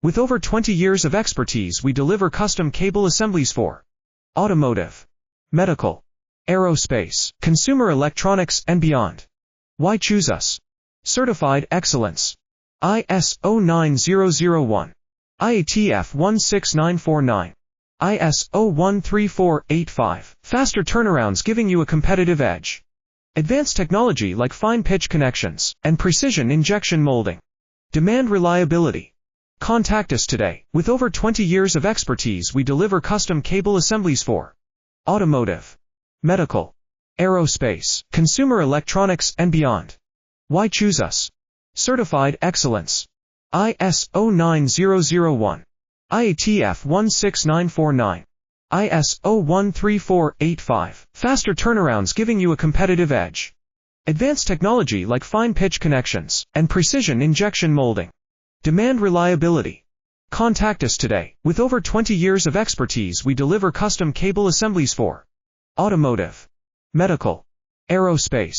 With over 20 years of expertise, we deliver custom cable assemblies for automotive, medical, aerospace, consumer electronics, and beyond. Why choose us? Certified excellence. ISO 9001, IATF 16949, ISO 13485. Faster turnarounds giving you a competitive edge. Advanced technology like fine pitch connections and precision injection molding. Demand reliability. Contact us today. With over 20 years of expertise, we deliver custom cable assemblies for automotive, medical, aerospace, consumer electronics, and beyond. Why choose us? Certified excellence. ISO 9001, IATF 16949, ISO 13485. Faster turnarounds giving you a competitive edge. Advanced technology like fine pitch connections and precision injection molding. Demand reliability. Contact us today. With over 20 years of expertise, we deliver custom cable assemblies for automotive, medical, aerospace,